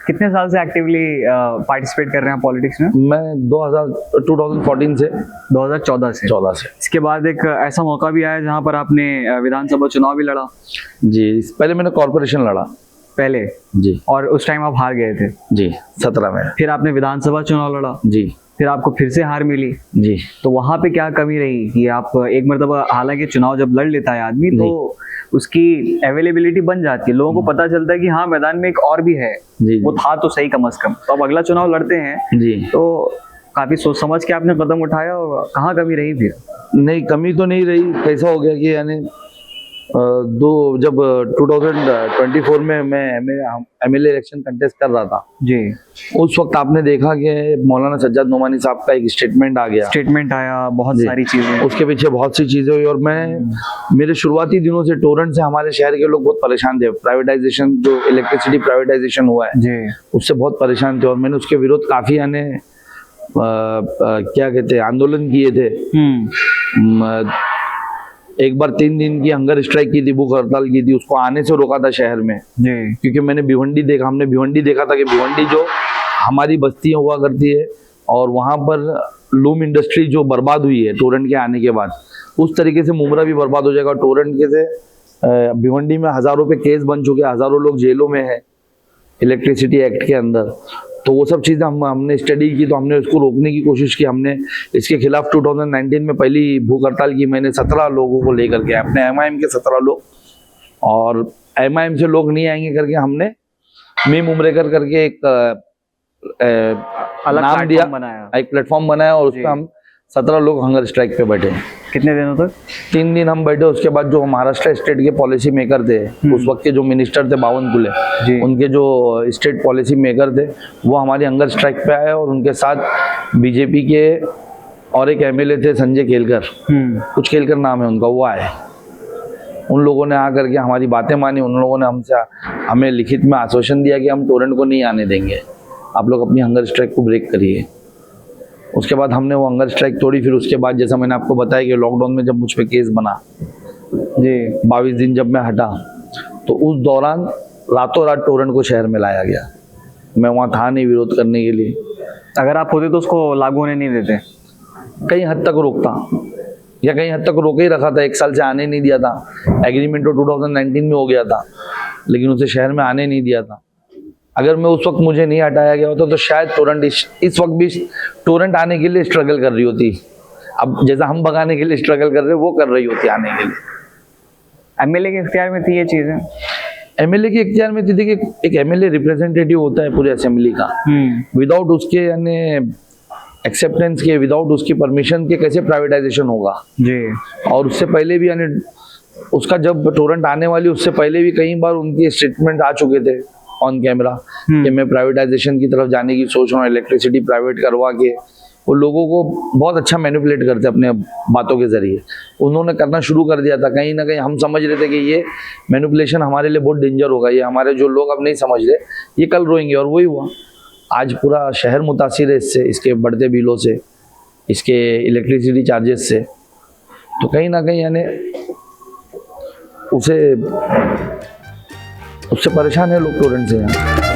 कितने साल से एक्टिवली पार्टिसिपेट कर रहे हैं पॉलिटिक्स में? मैं 2014 से 2014 से। 14 से। इसके बाद एक ऐसा मौका भी आया जहां पर आपने विधानसभा चुनाव भी लड़ा। जी, पहले मैंने कॉर्पोरेशन लड़ा पहले जी, और उस टाइम आप हार गए थे। जी 17 में। फिर आपने विधानसभा चुनाव लड़ा, जी फिर आपको फिर से हार मिली। जी। तो वहां पे क्या कमी रही कि आप एक मरतबा, हालांकि चुनाव जब लड़ लेता है आदमी तो उसकी अवेलेबिलिटी बन जाती है, लोगों को पता चलता है कि हाँ मैदान में एक और भी है, जी, वो था तो सही कम से कम। तो अब अगला चुनाव लड़ते हैं जी, तो काफी सोच समझ के आपने कदम उठाया, और कहाँ कमी रही फिर? नहीं कमी तो नहीं रही। कैसा हो गया कि यानी जब 2024 में मैं एमएलए इलेक्शन कंटेस्ट कर रहा था जी, उस वक्त आपने देखा कि मौलाना सज्जाद नोमानी साहब का एक स्टेटमेंट आ गया, स्टेटमेंट आया, बहुत सारी चीजें, उसके पीछे बहुत सी चीजें हुई। और मैं मेरे शुरुआती दिनों से टोरेंट से हमारे शहर के लोग बहुत परेशान थे। प्राइवेटाइजेशन, जो इलेक्ट्रिसिटी प्राइवेटाइजेशन हुआ है जी, उससे बहुत परेशान थे, और मैंने उसके विरोध काफी यानी क्या कहते हैं आंदोलन किए थे। एक बार 3 दिन की हंगर स्ट्राइक की थी, भूख हड़ताल की थी, उसको आने से रोका था शहर में जी, क्योंकि हमने भिवंडी देखा था कि भिवंडी जो हमारी बस्तियां हुआ करती है और वहां पर लूम इंडस्ट्री जो बर्बाद हुई है टोरेंट के आने के बाद, उस तरीके से मुमरा भी बर्बाद हो जाएगा। टोरेंट के से भिवंडी में हजारों पे केस बन चुके हैं, हजारों लोग जेलों में है इलेक्ट्रिसिटी एक्ट के अंदर। तो वो सब चीज़ें हमने स्टडी की, तो हमने उसको रोकने की कोशिश की। हमने इसके खिलाफ 2019 में पहली भूख हड़ताल की। मैंने 17 लोगों को लेकर के, अपने एमआईएम के 17 लोग, और एमआईएम से लोग नहीं आएंगे करके हमने मीम उमरेकर करके एक अलग नाम दिया, बनाया, एक प्लेटफॉर्म बनाया, और उसमें हम 17 लोग हंगर स्ट्राइक पे बैठे। कितने दिनों तक? 3 दिन हम बैठे। उसके बाद जो महाराष्ट्र स्टेट के पॉलिसी मेकर थे, उस वक्त के जो मिनिस्टर थे बावनकुले, उनके जो स्टेट पॉलिसी मेकर थे वो हमारी हंगर स्ट्राइक पे आए, और उनके साथ बीजेपी के और एक एमएलए थे संजय केलकर, कुछ केलकर नाम है उनका, वो आए। उन लोगों ने आकर के हमारी बातें मानी। उन लोगों ने हमें लिखित में आश्वासन दिया कि हम टोरेंट को नहीं आने देंगे, आप लोग अपनी हंगर स्ट्राइक को ब्रेक करिए। उसके बाद हमने वो हंगर स्ट्राइक तोड़ी। फिर उसके बाद जैसा मैंने आपको बताया कि लॉकडाउन में जब मुझ पे केस बना जी, 22 दिन जब मैं हटा, तो उस दौरान रातों रात टोरेंट को शहर में लाया गया। मैं वहाँ था नहीं विरोध करने के लिए। अगर आप होते तो उसको लागू होने नहीं देते? कई हद तक रोकता, या कई हद तक रोके ही रखा था। 1 साल से आने नहीं दिया था। एग्रीमेंट तो 2019 में हो गया था, लेकिन उसे शहर में आने नहीं दिया था। अगर मैं उस वक्त मुझे नहीं हटाया गया होता तो शायद टोरेंट इस वक्त भी टोरेंट आने के लिए स्ट्रगल कर रही होती। अब जैसा हम भगाने के लिए स्ट्रगल कर रहे हैं, वो कर रही होती आने के लिए। एमएलए के इख्तियार में थी ये चीजें? एमएलए के इख्तियार में थी। देखिए, एक एमएलए रिप्रेजेंटेटिव होता है पूरे असेंबली का, विदाउट उसके यानी एक्सेप्टेंस के, विदाउट उसकी परमिशन के कैसे प्राइवेटाइजेशन होगा जी। और उससे पहले भी यानी उसका जब टोरेंट आने वाली, उससे पहले भी कई बार उनके स्टेटमेंट आ चुके थे ऑन कैमरा कि मैं प्राइवेटाइजेशन की तरफ जाने की सोच रहा हूँ, इलेक्ट्रिसिटी प्राइवेट करवा के। वो लोगों को बहुत अच्छा मैनिपुलेट करते अपने बातों के जरिए। उन्होंने करना शुरू कर दिया था। कहीं ना कहीं हम समझ रहे थे कि ये मैनिपुलेशन हमारे लिए बहुत डेंजर होगा, ये हमारे जो लोग अब नहीं समझ रहे ये कल रोएंगे, और वही हुआ। आज पूरा शहर मुतासिर है इससे, इसके बढ़ते बिलों से, इसके इलेक्ट्रिसिटी चार्जेस से। तो कहीं ना कहीं यानी उससे परेशान है लोग टोरेंट से यहाँ।